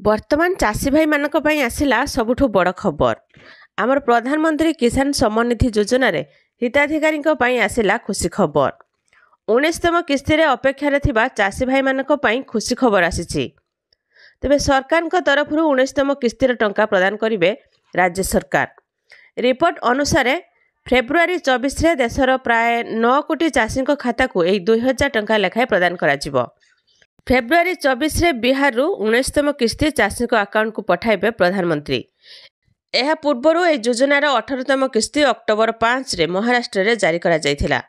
वर्तमान चाषी भाई मानक पई आसिला सबुठु बड़ खबर। आमर प्रधानमंत्री किसान सम्मान निधि योजना रे हिताधिकारी पई आसिला खुशी खबर। 19तम किस्ती रे अपेक्षारे थिबा चाषी भाई मानक पई खुशी खबर आसिछि। तेबे सरकार तरफ 19तम किस्ती रे टंका प्रदान करिवे राज्य सरकार। रिपोर्ट अनुसार फेब्रुआरी 24 रे देशर प्राय 9 कोटी चाषी खाता को 2000 टंका लेखाएं प्रदान करा। फेब्रुआरी 24 रे बिहार 19तम किस्ती चाषी अकाउंट को पठाइबे प्रधानमंत्री। यह पूर्वर यह योजनार 18तम किस्ती अक्टोबर 5 रे महाराष्ट्र रे जारी करा जायथिला।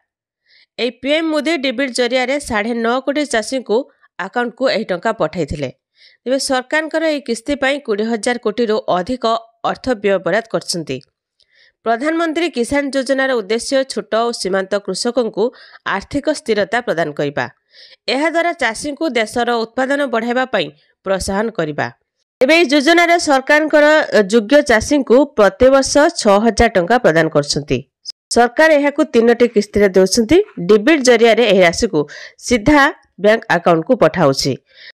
एई पीएम मोदी डिबिट जरिया रे 9.5 कोटी चाषी को अकाउंट को यह टंका पठाइथिले। तेबे सरकार यह किस्ती पई 20,000 कोटी रो अधिक अर्थ व्यय बराद करछंती। प्रधानमंत्री किसान योजनार उद्देश्य छोट और सीमांत कृषकों को आर्थिक स्थिरता प्रदान करबा। यह द्वारा चाषी को देशर उत्पादन बढ़ाइबा पई प्रोत्साहन करबा। एबे योजनार सरकार योग्य चाषी को प्रति वर्ष 6,000 टंका प्रदान करछंती। सरकार यहाकू 3टी किस्ती रे देउछंती। डिबिट जरिया रे एही राशि को सीधा बैंक अकाउंट को पठाउछि।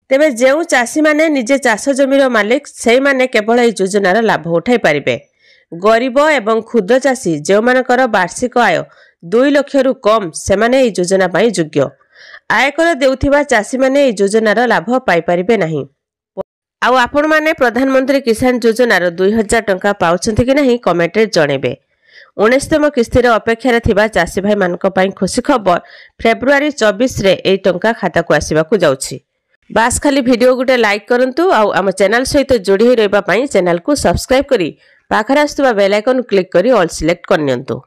तेबे जेउ चाषी माने निजे चाष जमीर मालिक सेही माने केवल एही योजनार लाभ उठाई पारिबे। गरीब एवं क्षुद्र चाषी जो मानकर वार्षिक आय 2 लाख रु कम सेमाने एही योजना पई योग्य। आयकर देउथिबा चाषी माने एही योजनार लाभ पाई पारिबे नाही। आउ आपण माने प्रधानमंत्री किसान योजनार 2000 टंका पाउछंती कि नाही कमेंट रे जणेबे। 19तम किस्ती रे अपेक्षा रे थिबा चाषी भाई मानक पई खुशी खबर। फेब्रुआरी 24 रे एई टंका खाता को आसीबा को जाउछि। बास खाली वीडियो गुटे लाइक करंतु आउ हम चैनल सहित जोड़ी रहबा पई चैनल को सब्सक्राइब करी पाखरे आस्तुबा बेल आइकन क्लिक करी ऑल सिलेक्ट करनियंतु।